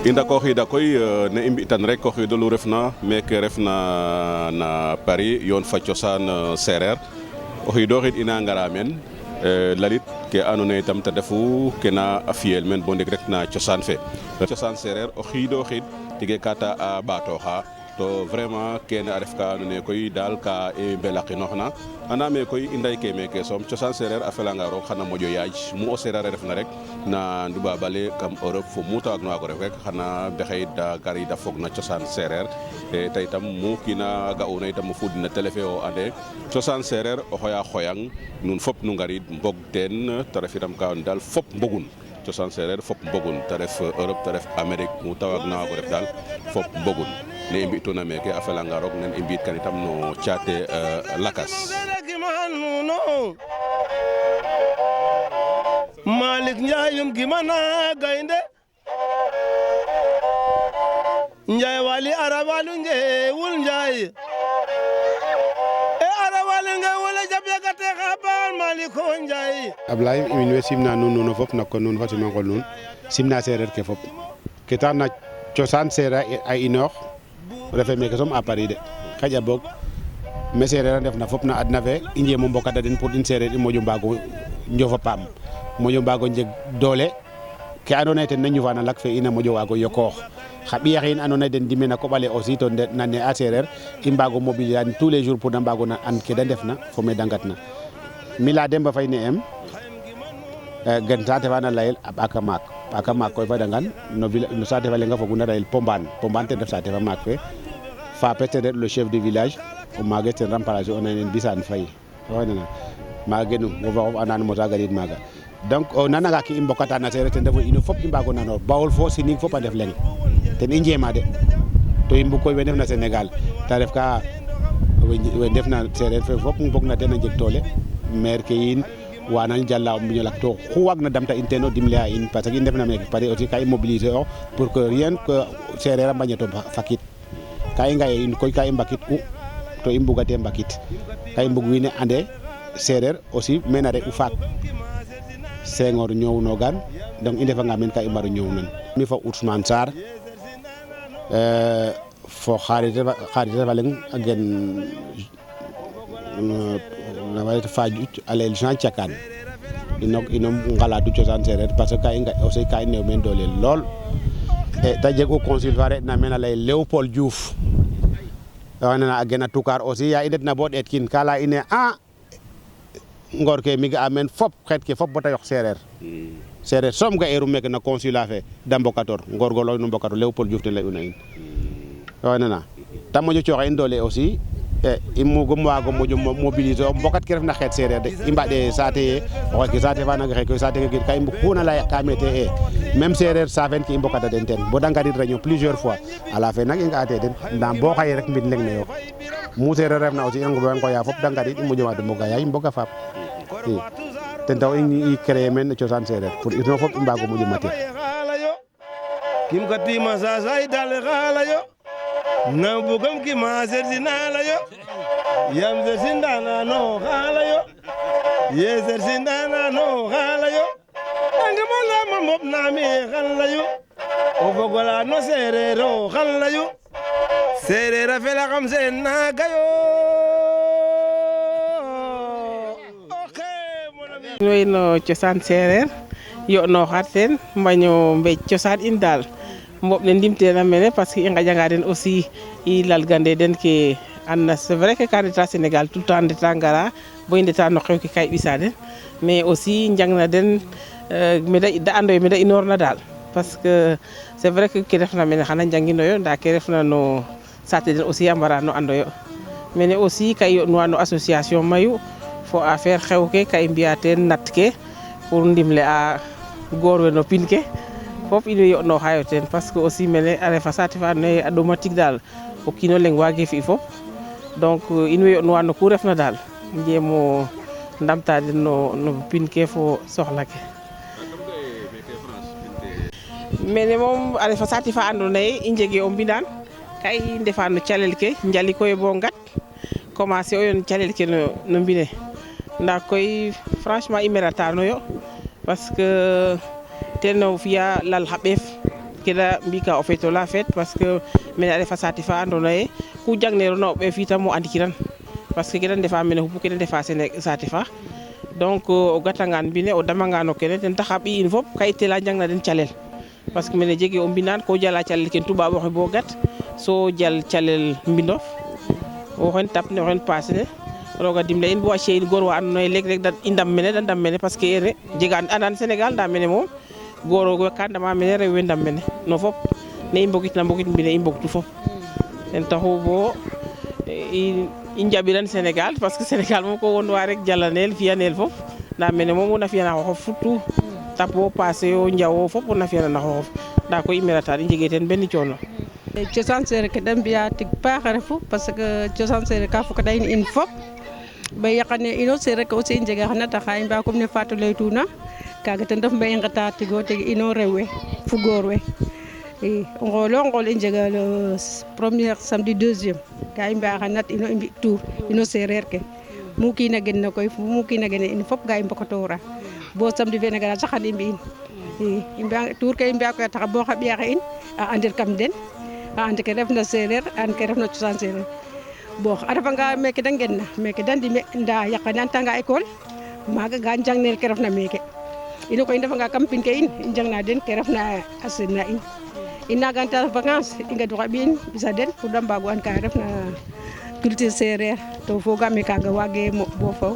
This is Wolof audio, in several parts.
inda ko xida koy ne i mbi'tan rek o xidolu refna meke refna na Paris yoon fa cosaan seereer o xiidoxid ina ngara meen lalit ke andoona yee itam te refu kena a fiyel meen bo ndik rek na cosaan fe cosaan seereer o xiidoxid tige kata a ɓaatooxa to vraiment kene a ref ka andoona yee koy daal ka i mbelaqinooxna andaam ee koy i ndayke meeke soom cosaan seereer a felanga roog xana moƴo yaaj mu o seereer a refna rek na Nduɓaaɓ ale kam Europe fo mu ta waagna waag o ref rek xana mbexey da garid a fog na cosaan seereer te itam mu kiina ga'una itam o fudna télé fe o ande cosaan seereer o xoya xoyang nun fop nu ngarid mbog teen te ref itam ka andoona daal fop mbogun cosaan seereer fop mbogun te ref Europe te ref Amérique mu ta waagna waag o ref daal fop mbogun ne i mbi'tuna meeke a felanga roog nen i mbi'it kan itam no caate lakas Malik Njaayum gimana gaynde Njaay wali arawalu njeewul njaay e arawalu ngeewul jabe gate xabaar Maliko Njaay Ablaye in way simna nuun fop nako nuun fa simangol nuun simna seereer ke fop ke tax na cosaan seereer a inoox refe meke som a Paris de xaƴa boog me seereer a ndefna fop na adna fe i njeemo mbokata den pour in seereer i moƴo mbaago njof a paam moƴo mbaago njeg doole ke andoona yee ten na ñufana lak fe in a moƴo waago yokoox xa ɓiy axe in andoona yee den ndime na koƥ ale aussi to na ne a seereer i mbaago mobiliser an tous les jours pour da mbaag o and ke da ndefna fo me da ngatna mi la Demba Faye ne'em gen saate fa na layel a ɓaaka maak koy fadagan no saate fa leŋa foguna layel Pombane ten ref saate fa maak fe Fapes ten ref le chef du village o maages ten remplacer ona nen Bisane Faye oxene maaga genum wo fa xof andan mosa garid maaga donc o nananga ke i mbokata na seereer ten refu ino fop i mbaago nanoor Bawol fo Sinig fop a ndef leŋ ten i njeema de to i mbug koy we ndefna Sénégal ta ref ka we ndefna seereer fe fop mbog na ten a njeg doole maire ke yiin wana njala o mbiño lak to xu waagna damta in ten o dimle a in parce que i ndefna meke Paris aussi ka i mobiliser ox pour que rien que seereer a mbañato fakit ka i ngaye in koy ka i mbakit u to i mbugate mbakit ka i mbug wiin we ande seereer aussi mene a re'u faak Senghor ñoownogan donc i ndefanga meen ka i mbar o ñoow nan mi fo Ousmane Sarr fo xarit fa leŋ a gen Fadiouth a layel Jean Thiakane ino ngalatu cosaan seereer parce que ka i nga aussi ka i neew meen doole lool ta jeg u consul fa re'na meen a layel Léopold Diouf oxe nana a gen a Toucar aussi ya i ndetna bo ɗeetkin ka laya ine ngor ke mi ga'a meen fop xeet ke fop bata yoq seereer soom ga'eerum meke no consulat fe da mbokatoor ngorgorloox no mbokatoor Léopold Diouf ten lay'una in oxe nana ta moƴo cooxa in doole aussi i mbugum waago moƴo mobiliser o mbokat ke refna xeet seereer de i mbaɗe saate ye oxe ke saate fa naga xeke saate ke ka i mbug xuna laya ka mete même seereer safen ke i mbokata den ten bo da ngarid réunion plusieurs fois à la fin nak i nga'ate den nda bo xaye rek mbin leŋ ne yo mu seereer refna aussi i ngoya fop da ngarid i moƴo waado mboga yaay mboga faap i ten taxu i créer meen cosaan seereer pour ino fop i mbaago moƴo matir kim ka tima sasay dal xaala yo na bugam ki ma sersinala yo yam sersindana no xaala yo ye sersindana no xaala yo angemo lama mob nami xan layu o fogola no seereer o xan layu seereer a fela xam seen naaga yo way no cosaan seereer yo'nooxat teen mbaño mbéj cosaan in daal mboɓ ne ndimteena mene parce que i ngaƴanga den aussi i lalgande den ke andna c'est vrai que ka ndeta Sénégal tout le temps ndeta ngara bo i ndeta no xew ke ka i ɓisa den mais aussi njangna den da andoyo me da inoorna daal parce que c'est vrai que ke refna mene xana njanginoyo nda ke refna no saate den aussi a mbara no andoyo mene aussi ka i yo'nuwa no association mayu fo affaire xew ke ka i mbiya teen nat ke pour ndimle a goor we no pin ke fop in way yo'nooxayo teen parce que aussi mene a refa saate fa andoona yee a ɗoma tig daal o kiin o leŋ waagee fi' fop donc in way yo'nuwa no ku refna daal njeem o ndamta den no pin ke fo soxla ke mene moom a refa saate fa andoona yee i njegee o mbindaan ka i ndefa no calel ke njali koy bo ngat commencer oyo no calel ke no mbine ndaa koy franchement i meratanoyo parce que ten o fi'a lal xa ɓeef ke da mbi'ka o feet ola feet parce que mene a refa saate fa andoona yee ku jangneerona o ɓeef itam o andikiran parce que ke da ndefa mene xupu ke da ndefa saate fa donc o gatangaan mbine o damangaan o kene ten tax xa ɓiy in fop ka i teela njangna den calel parce que mene jege o mbindaan ko jala calel ke Toubab oxe bo gat so jal calel mbindof o xen tap ne o xen paase ne roga dimle in bo a ci'e in goor wa andoona yee leeg-leeg i ndam mene parce que yene jega andan Sénégal ndaa mene moom goor we ka ndama mene rew we ndam mene no fop ne i mbogit mbine i mbogtu fop ten taxu bo i njaɓiran Sénégal parce que Sénégal moom ko wonwa rek jalanel fiyanel fop ndaa mene moom wona fiyana xooxof surtout tap bo passer yo njawo fop wona fiyana xooxof ndaa koy i merata i njegee teen benn coono. Cosaan seereer ke da mbi'aa tig paax a refu parce que cosaan seereer ka fokaday in fop ba yaqane ino seereer ke aussi i njega xana taxa i mbi'a comme ne Fatou laytuna kaaga ten ref mbe i ngeta tigo teg ino rew we fo goor we i o nqool o nqool i njega le premier samedi deuxième ka i mbi'a xa nat ino i mbi' tour ino seereer ke mu kiina gen na koy mu kiina gen in fop ga i mbokatoora bo samedi fene gara sax xan i mbi'in i mbi'a tour ke i mbi'a koy a taxa bo xa ɓiy axe in a andir kam den a and ke refna seereer a and ke refna cosaan seereer bon a refanga meke da ngen na meke da ndime ndaa yaqane a ndetanga école maaga ga njangneel ke refna meeke ino koy i ndefanga kam pin ke in i njangna den ke refna a sen na in i naaga ndeta vacance i ngedu xa ɓiy in ɓisa den pour da mbaag o and ka refna culture seereer to fogaam ee kaaga waagee mo bo faw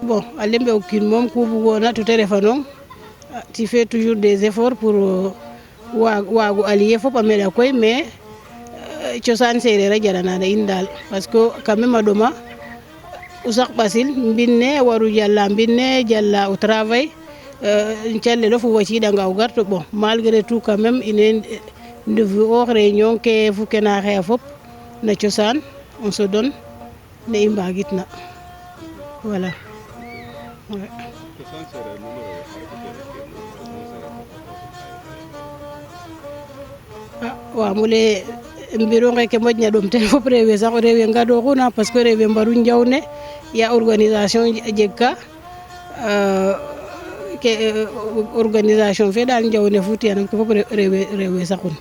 bon a lembe o kiin moom ku bugoona to te refanong tu fais toujours des efforts pour waagu allier fop a meɗa koy mais cosaan seereer a jarana in daal parce que quand même a ɗoma o saq ɓasil mbin ne waru jala mbin ne jala o travail calelof o waciidanga o gar to bon malgré tout quand même ine ndefi'oox réunion ke fo ke na xe'a fop na cosaan on se donne ne i mbaagitna voilà. waam o lay mbir onqeeke moƴna ɗom ten fop rew we sax rew we ngadooxuna parce que rew we mbaru njaw ne ya organisation jeg ka organisation fe daal njaw ne fu tiyanam ke fop rew we saqun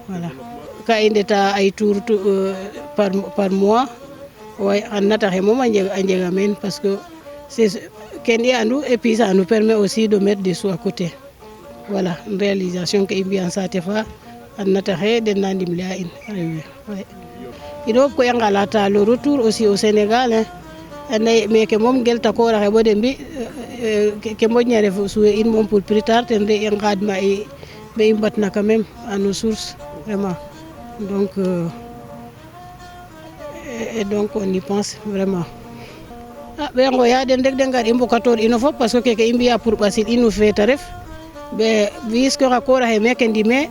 voilà ka i ndeta ay tour par mois way xan na taxe moom a njega meen parce que ken i andu et puis ça nous permet aussi de mettre des sous à côté voilà réalisation ke i mbi'an saate fa xan na taxe den na ndimle'a in rew we ino fop koy a ngalata le retour aussi au Sénégal ande meke moom geltakoor axe bo de mbi ke moƴna ref souhait in moom pour plus tard ten re i ngaadma be i mbatna quand même à nos sources vraiment donc et donc on y pense vraiment ɓe ngoya den rek de ngar i mbokatoor ino fop parce que keke i mbi'a pour ɓasil inu fe ta ref ɓe vis ke xa koor axe meke ndime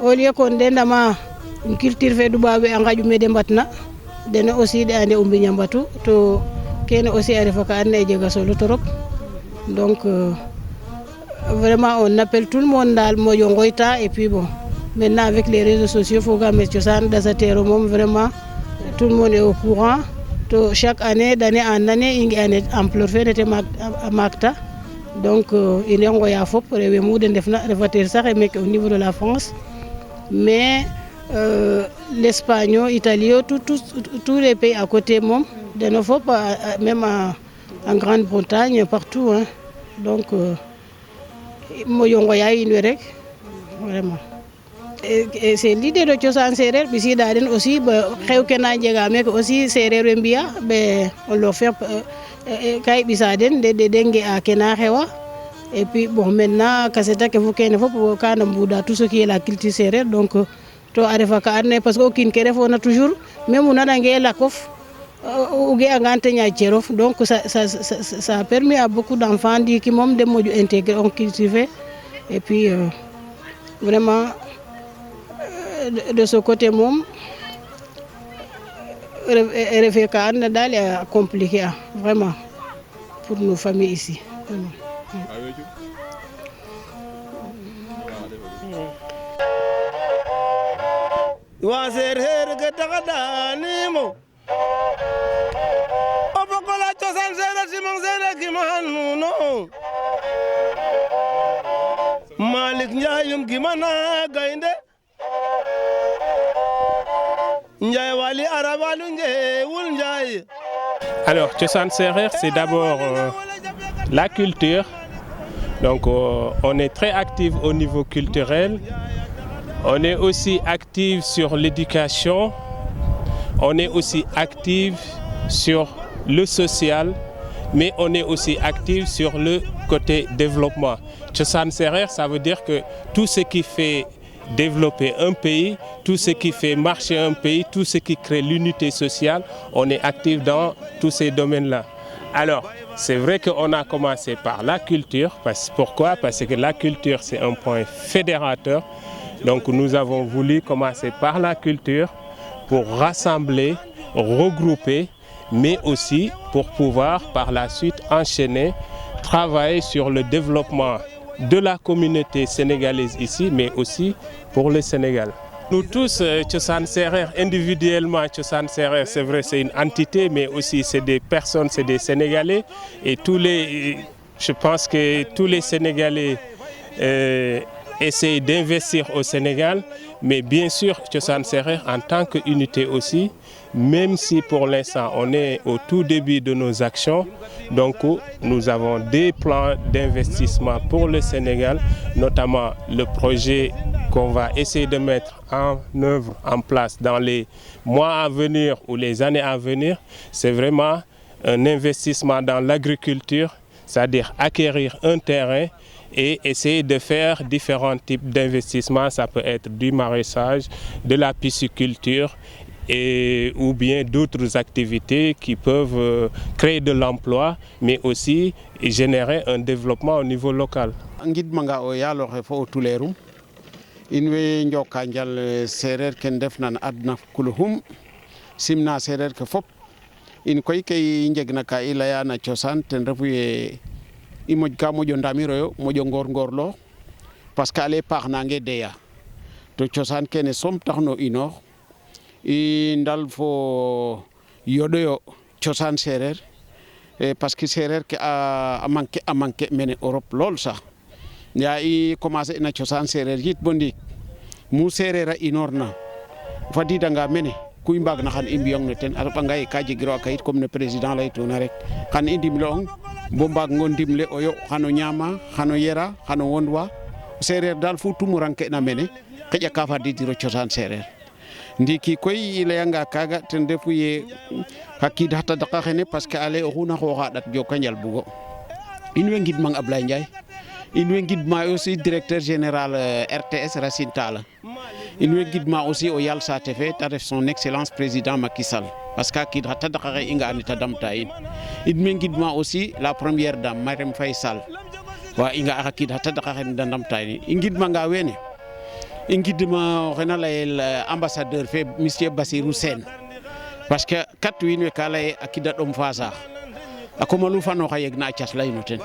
au lieu kon de ndama culture fe Toubab we a ngaƴu me de mbatna dene aussi de ande o mbiña mbatu to kene aussi a refa ka andoona yee jega solo trop donc vraiment on appelle tout le monde daal moƴo ngoyta et puis bon maintenant avec les réseaux sociaux fogaam ee cosaan ɗasateero moom vraiment tout le monde est au courant to chaque année d'année en année i nge'ane ampleur fe nete maakta donc in way ngoya fop rew we mu de ndefna refatel sax meke au niveau de la France mais l'Espagne, l'Italie, tous les pays à côté moom deno fop même en Grande-Bretagne partout hein. Donc moƴo ngoya in we rek vraiment et c'est l'idée de cosaan seereer ɓisiida den aussi ba xew ke na njega meke aussi seereer we mbi'a ɓe on leur fait ka i ɓisa den de nge'a ke na xewa et puis bon maintenant kaseta ke fo kene fop kana mbuuda tout ce qui est la culture seereer donc to a refa ka andoona yee parce que o kiin ke refoona toujours même o nanangee lakof o ge'angaan te ñaaƴ cerof donc ça permet à beaucoup d'enfants ndiiki moom de moƴo intégrer on culture fe et puis vraiment de ce côté moom refee ka andoona daal a compliqué a vraiment pour nos familles ici vraiment. wa sereer ke taxa daanimo o fokola cosaan seereer simang seereer kiman nuno Malick Ndiaye yum gimana gaynde Ndiaye wali arabalu njewul Ndiaye. Alors, Cosaan Serer, c'est d'abord la culture. Donc, on est très actif au niveau culturel. On est aussi actif sur l'éducation. On est aussi actif sur le social. Mais on est aussi actif sur le côté développement. Cosaan Serer, ça veut dire que tout ce qui fait développer un pays, tout ce qui fait marcher un pays, tout ce qui crée l'unité sociale, on est actif dans tous ces domaines-là. Alors, c'est vrai qu'on a commencé par la culture. Pourquoi? Parce que la culture, c'est un point fédérateur. Donc, nous avons voulu commencer par la culture pour rassembler, regrouper, mais aussi pour pouvoir par la suite enchaîner, travailler sur le développement de la communauté sénégalaise ici, mais aussi pour le Sénégal. Nous tous, Cosaan Serer, individuellement, Cosaan Serer, c'est vrai, c'est une entité, mais aussi c'est des personnes, c'est des Sénégalais. Et je pense que tous les Sénégalais essayent d'investir au Sénégal, mais bien sûr, Cosaan Serer en tant qu'unité aussi, même si pour l'instant on est au tout début de nos actions, donc nous avons des plans d'investissement pour le Sénégal, notamment le projet qu'on va essayer de mettre en œuvre, en place dans les mois à venir ou les années à venir. C'est vraiment un investissement dans l'agriculture, c'est-à-dire acquérir un terrain et essayer de faire différents types d'investissements. Ça peut être du maraîchage, de la pisciculture, ou bien d'autres activités qui peuvent créer de l'emploi, mais aussi générer un développement au niveau local. ngidmanga o yaaloxe fo o tuleerum in way njoka njal seereer ke ndef nan adna kuluxum simna seereer ke fop in koy ke i njegna ka i laya na cosaan ten refu ye i moƴka moƴo ndamiroyo moƴo ngorngorloox parce que ale paax nange deya to cosaan kene som taxno inoox i ndal fo yoɗoyo cosaan seereer parce que seereer ke a manquer mene Europe lool sax ya i commencer na cosaan seereer yit bo ndiik mu seereer a inoorna fadidanga mene ku i mbaagna xan i mbi'ong no ten a soɓanga ye ka jegiro a kayit comme ne président laytuna rek xan i ndimle'ong bo mbaag'ong ndimle oyo xan o ñaama xan o yera xan o wondwa seereer daal fu tumuranke na mene xeƴa ka fadidiro cosaan seereer ndiki koy i layanga kaaga ten refu ye xa qiid xa tadaq axene parce que ale oxu na xooxa ƭat Jooka Njal bugo in way ngidmang Ablaye Ndiaye in way ngidma aussi directeur général RTS Racine Talla in way ngidma aussi o yaal saate fe ta ref son excellence président Macky Sall parce que a qiid xa tadaq axe i nga'ani ta damta in way ngidma aussi la première dame Marème Faye Sall wa i nga'a xa qiid xa tadaq axe da ndamta in i ngidmanga wene i ngidma oxe na layel ambassadeur fe monsieur Bassirou Sène parce que kat wiin we ka lay a kida ɗom fa saax a komalu fanoxa yegna a cas layno ten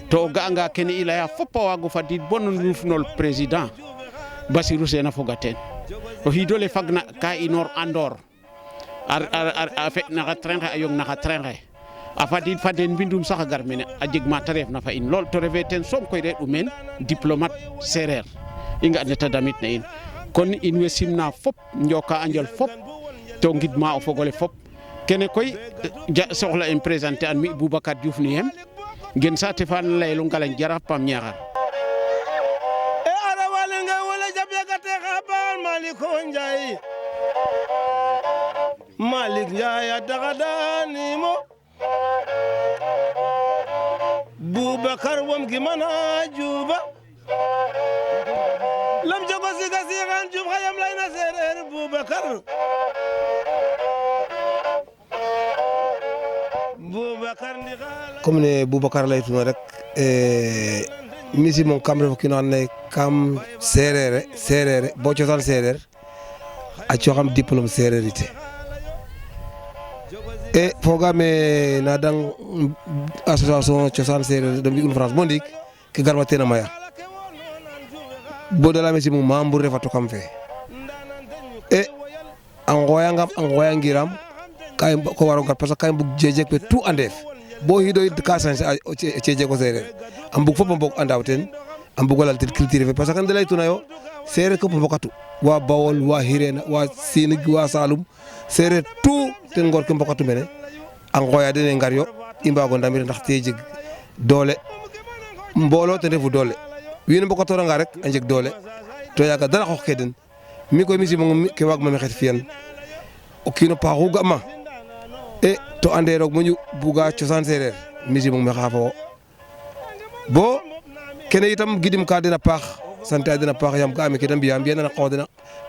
to o ga'anga kene i laya fop a waago fadiid bo no ndufnol président Bassirou Sène a foga teen o xiid ole fagna ka inoor Andor a fe naxa train xe a yong naxa train xe a fadiid fa den mbindum sax a gar mene a jeg ma ta refna fa in lool to refe ten soom koy re'u meen diplomate seereer i nga ne ta damit na in kon in way simna fop njoka a njal fop to ngidma o fogole fop kene koy soxla im présenter an mi Boubacar Diouf niyem gen saate fa na layel o Ngalagne Jaraaf Pam Ñaxar e ara wale nga wala jabegate xa baal Malick Ndiaye Malick Ndiaye a taxa daanimo Boubacar wom gimana Diouf lam jogo siga sigan Diouf xayam layna seereer Boubacar comme ne Boubacar laytuna rek mi simong kam ref o kiin oxa andoona yee kam seereer bo cosaan seereer a cooxam diplôme seereerité e fogaame na dang association cosaan seereer de mbi'un France bo ndiik ke garma teen a maya bo da layame simong membre refato kam fe e a ngooyangam a ngooyangiram ka ko waro gar parce que ka mbug jeejek pe tout andeef bo xiidoyit ka changer o ceejek o seereer a mbug fop a mbog andaaw teen a mbugo lal teen culture fe parce que nde laytuna yo seereer fop a mbokatu wa Bawol wa Xirena wa Sinig wa Saloum seereer tout ten ngoor ke mbokatu mene a ngooya den e ngar yo i mbaago ndamir ndax te jeg doole mbooloo ten refu doole wiin we mbokatooranga rek a njeg doole to yaaga dara xooxkee den mi koy mi simong ke waagma me xet fi'an o kiin o paax oxu ga'ma to ande roog moƴu buga cosaan seereer mi simong me xa fo wo bo kene itam gidim ka den a paax sant a den a paax yaam ga'aam ke da mbi'aa mbi'anan a qoox den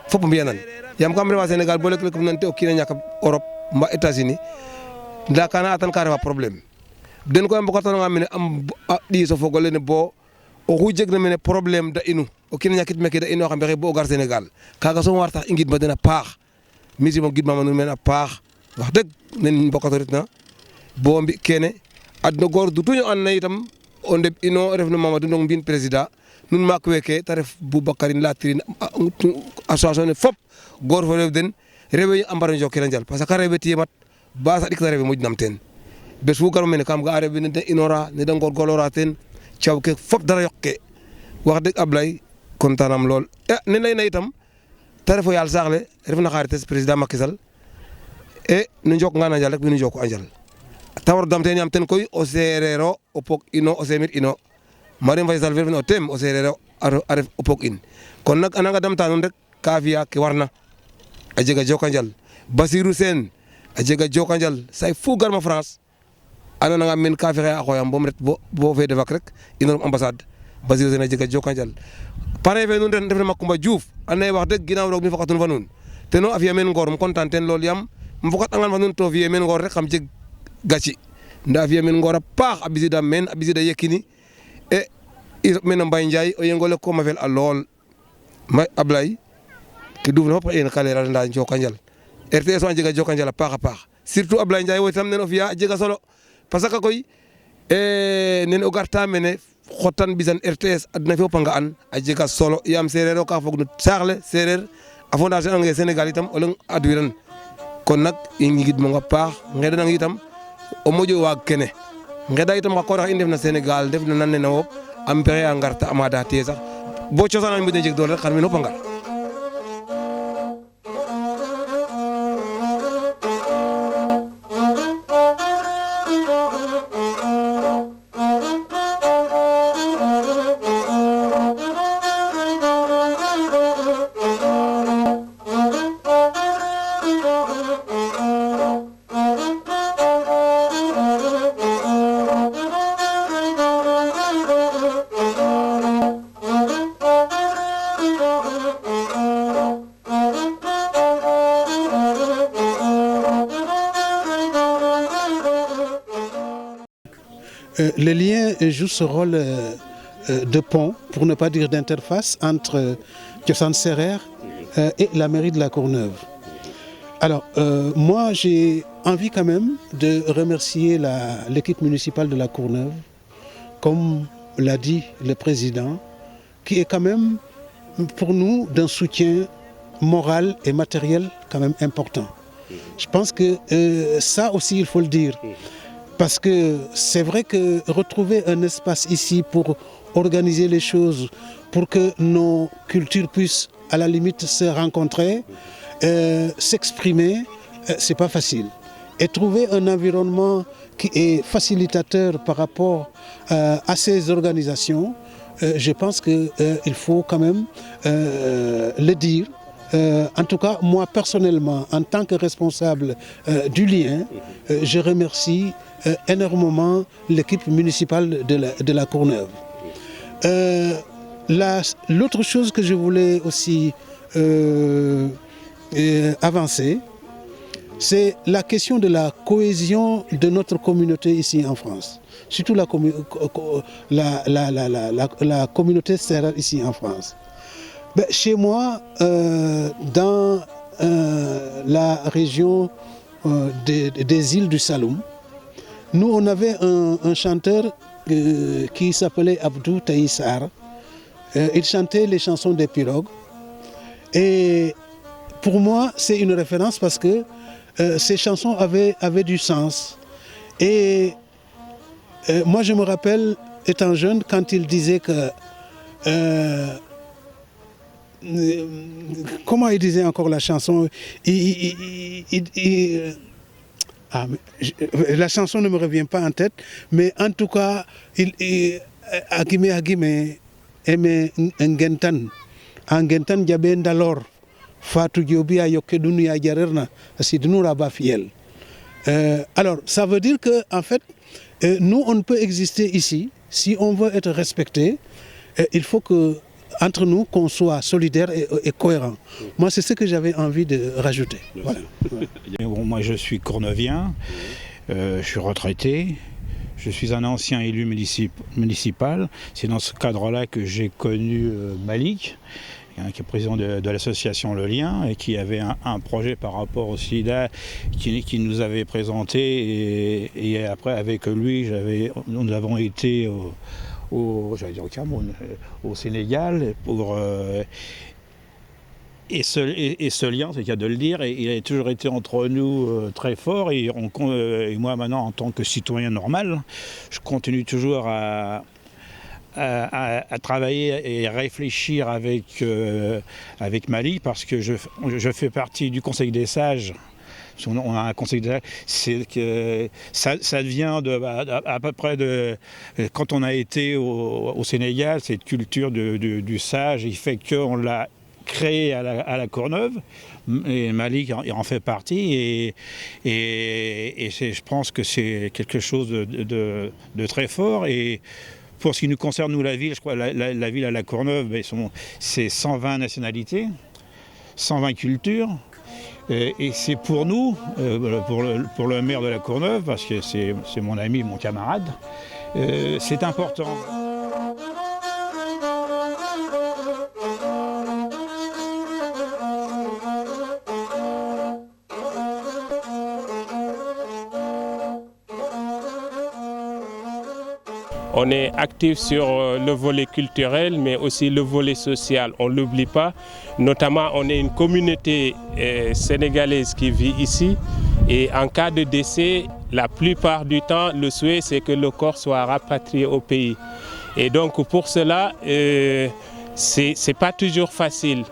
fop a mbi'anan yaam kam refa Sénégal bo lek-lek nante o kiin a ñaaka Europe mba États-Unis ndaa kana atan ka refa problème den koy a mbokatooranga mene a ɗiis o fog olene bo oxu jegna mene problème da inu o kiin a ñakit meke da inooxa mbexey bo o gar Sénégal kaaga soom war tax i ngidma den a paax mi simong gidmama nuun mene a paax wax dëgg nen mbokatoritna bo mbi kene adno goor dutuño and na itam o ndeɓ ino refno Mamadou Ndong mbi'in président nun maak weke te ref Boubacarine Latrine association ne fop goor fo rew den rewe a mbaro njokira njal parce que rewe tiye mat ba saɗik ta rewe moƴnam teen bes fu garum mene kam ga a rewe ne da inora ne da ngorgorlora teen caw ke fop dara yoqke wax dëgg Ablaye kontaanam lool ne layna itam te refo yaal saax le refna xarites président Macky Sall nu njokanga na njal rek nu njoku a njal ta war dam teen yaam ten koy o seereer o o pog ino o seemir ino Marième Faye Sall fe refna o teem o seereer o a ref o pog in kon nak a nanga damta nuun rek ka fi'a ke warna a jega joka njal Basirou Sène a jega joka njal say fu garma France a nananga men ka fexe a xooyam bom ret bo fede fak rek ino rom ambassade Basirou Sène a jega joka njal parrain fe nuun ren refna Macoumba Diouf ande wax dëgg ginaaw roog mi fokatun fa nuun teno a fi'a men ngoor um content ten lool yaam um fokatangan fa nuun to fi'e men ngoor rek xam jeg gaci nda a fi'a men ngoor a paax a ɓisiida men a ɓisiida Yekini i soɓ mene Mbaye Ndiaye o yengole ko mafel a lool ma Ablaye ke duufna fop xaƴena ka leera nda joka njal RTS o a jega joka njal a paax a paax surtout Ablaye Ndiaye wo itam nen o fi'a a jega solo parce que koy nene o garta mene xotan ɓisan RTS adna fe fop a nga'an a jega solo yaam seereer o ka fog no saax le seereer a fondation ange Sénégal itam o leŋ adwiran kon nak i ngidmong a paax ngeɗanang itam o moƴo waag kene ngeɗa itam xa koor axe i ndefna Sénégal ndef na nan nene fop a mbexey a ngarta a maada tiye sax bo cosaan mbi'na jeg doole rek xan wiin fop a ngar Le lien joue ce rôle de pont, pour ne pas dire d'interface, entre Cosaan Seereer et la mairie de La Courneuve. Alors, moi, j'ai envie quand même de remercier l'équipe municipale de La Courneuve, comme l'a dit le président, qui est quand même, pour nous, d'un soutien moral et matériel quand même important. Je pense que ça aussi, il faut le dire. Parce que c'est vrai que retrouver un espace ici pour organiser les choses, pour que nos cultures puissent à la limite se rencontrer, s'exprimer, c'est pas facile. Et trouver un environnement qui est facilitateur par rapport à ces organisations, je pense qu'il faut quand même le dire. En tout cas, moi personnellement, en tant que responsable du lien, je remercie énormément l'équipe municipale de la Courneuve. L'autre chose que je voulais aussi avancer, c'est la question de la cohésion de notre communauté ici en France. Surtout la communauté seereer ici en France. Ben, chez moi, dans la région des îles du Saloum, nous on avait un chanteur qui s'appelait Abdou Taïsar. Il chantait les chansons des pirogues. Et pour moi, c'est une référence parce que ces chansons avaient du sens. Et moi, je me rappelle, étant jeune, quand il disait que... comment il disait encore la chanson? La chanson ne me revient pas en tête, mais en tout cas, agime eme ngentan angentan jabe ndalor fatu jobi a yokke dunya jarerna sidnura ba fiel. Alors, ça veut dire que en fait, nous, on ne peut exister ici si on veut être respecté. Il faut que entre nous, qu'on soit solidaires et cohérents. Moi, c'est ce que j'avais envie de rajouter. Voilà. Bon, moi, je suis cournevien, je suis retraité, je suis un ancien élu municipal. C'est dans ce cadre-là que j'ai connu Malik, qui est président de l'association Le Lien, et qui avait un projet par rapport au sida qui nous avait présenté. Et après, avec lui, nous avons été j'allais dire au Cameroun, au Sénégal, et ce lien, c'est le cas de le dire, et il a toujours été entre nous très fort, et moi maintenant, en tant que citoyen normal, je continue toujours à travailler et à réfléchir avec Mali, parce que je fais partie du Conseil des sages. On a un conseil de... C'est que ça vient à peu près de... Quand on a été au Sénégal, cette culture du sage, il fait qu'on l'a créé à la Courneuve, et Malik en fait partie, et je pense que c'est quelque chose de très fort. Et pour ce qui nous concerne, nous, la ville, je crois, la ville à la Courneuve, c'est 120 nationalités, 120 cultures. Et c'est pour nous, pour le maire de la Courneuve, parce que c'est mon ami, mon camarade, c'est important. On est actif sur le volet culturel, mais aussi le volet social. On ne l'oublie pas. Notamment, on est une communauté sénégalaise qui vit ici. Et en cas de décès, la plupart du temps, le souhait, c'est que le corps soit rapatrié au pays. Et donc, pour cela, c'est pas toujours facile.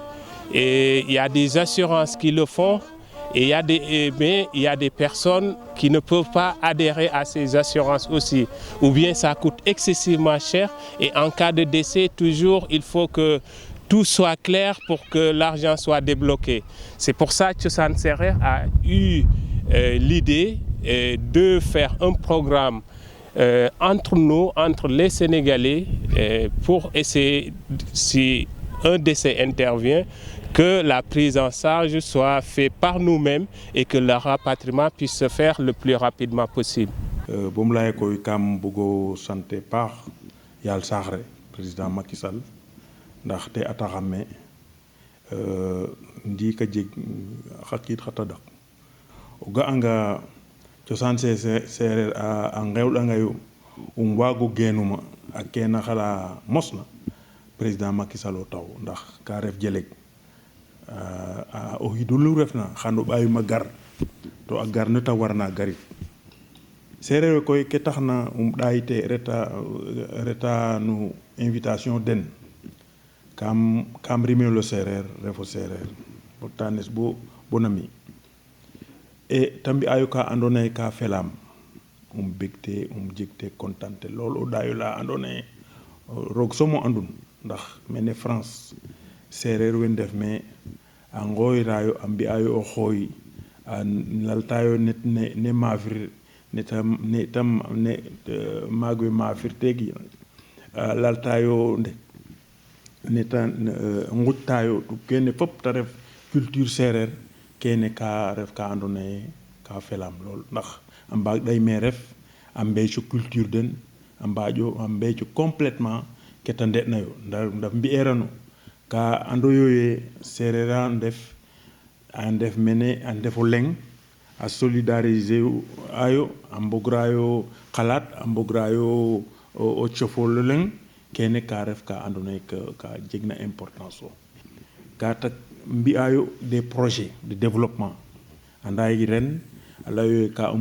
Et il y a des assurances qui le font. Et mais il y a des personnes qui ne peuvent pas adhérer à ces assurances aussi. Ou bien ça coûte excessivement cher. Et en cas de décès, toujours, il faut que tout soit clair pour que l'argent soit débloqué. C'est pour ça que Cosaan Serer a eu l'idée de faire un programme entre nous, entre les Sénégalais, pour essayer, si un décès intervient, que la prise en charge soit faite par nous-mêmes et que le rapatriement puisse se faire le plus rapidement possible. Bom lay koy kam bugo santé paax yal saxre président Macky Sall ndax te ataxame ndika jeg xakit xatadak o ga'anga Cosaan Serer a ngewɗangayo waago geenuma a kena xala mosna président Macky Sall o taw ndax ka ref jeleg o xiidu lu refna xan o ɓaayuma gar to a gar neta warna garit sereer we koy ke taxna ɗaayite reta no invitation den kam rimelo sereer refo sereer o tanes bo nami e ta mbi'ayo ka andoona yee ka felaam begte jegte contante lool o ɗaayo la andoona yee roog soom o andun ndax mene France sereer we ndef me a ngooyraayo a mbi'aayo o xooy a laltaayo ne maafir ne maag we maafir teegi laltaayo ne ta nquƴtaayo kene fop ta ref culture sereer kene ka ref ka andoona yee ka felaam lool ndax a mbaag ɗay me ref a mbeeco culture den a mbeeco complètement ke ta nde'nayo ndaf mbi'eerano ka andoyo ye sereer a ndef mene a ndefo leŋ a solidariser ayo a mbograyo xalaat a mbograyo o cofol o leŋ kene ka ref ka andoona yee ka jegna importance o ka ta mbi'ayo des projets de développement andayi ren alayo ka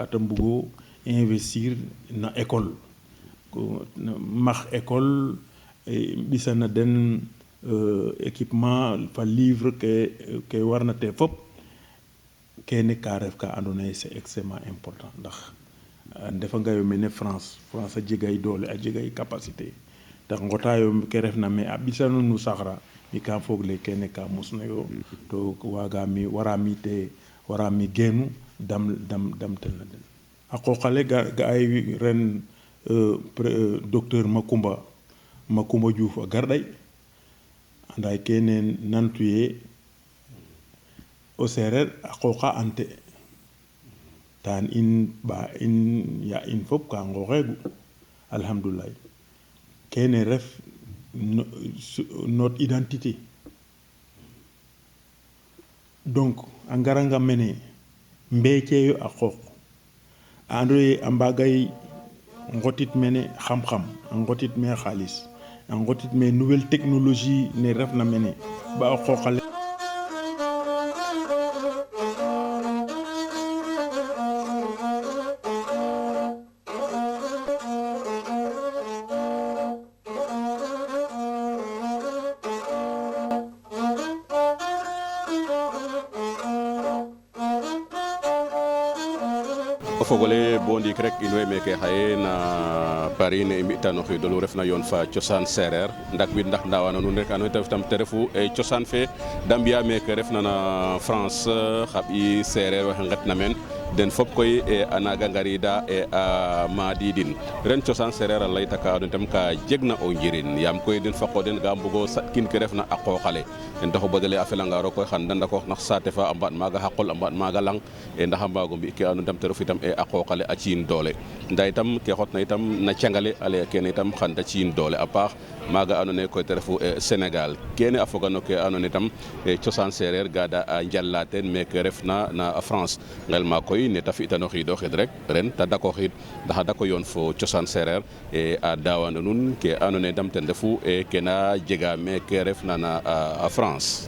ta mbugo investir na école max école ɓisana den équipement fa livre ke warna te fop kene ka ref ka ando naye c'est extrêmement important ndax ndefa ngayo mene France a jegay doole a jegay capacité ndax ngotayo ke refna mais a ɓisano nu saxra mi ka fogle kene ka mosnayo to warami geenu dam tel na den a qoqale ga ay ren docteur Macoumba Diouf a garɗay anday kene nantuye o sereer a qooqa ante tan in ya in fop ka nqooxeegu alhamdoulilah kene ref notre identité donc a ngaranga mene mbeeceyo a qooq a ando ye a mbagay ngotit mene xam-xam a ngotit me xaalis a ngotit me nouvelle technologie ne refna mene ba a qooqale o fogole bo ndiik rek in way meke xaye na Paris ne i mbi'tan o xiidolu refna yoon fa cosaan seereer ndak wiin ndax ndawana nuun rek andoona yee tam te refu cosaan fe da mbi'a meke refna na France xa ɓiy seereer waxe nqetna meen den fop koy a naga ngarida a madidin ren cosaan seereer a layta ka andoona yee tam ka jegna o njiriñ yaam koy den faqo den ga mbugo saɗkin ke refna a qooqale ten taxu badale a felanga roog koy xan da ndakoox nax saate fa a mbaɗ maaga xa qol a mbaɗ maaga lang ndax a mbaago mbi' ke andoona yee tam te refu itam a qooqale a ci'in doole ndaa itam ke xotna itam na cangale ale kene itam xan ta ci'in doole a paax maaga andoona yee koy te refu Sénégal kene a foga no ke andoona yee tam cosaan seereer ga da a njala teen meke refna na France ngelma koy ne ta fi'tan o xiid o xid rek ren ta dakooxiid ndax a dako yoon fo cosaan seereer a daawana nuun ke andoona yee tam ten refu ke na jega meke refna na France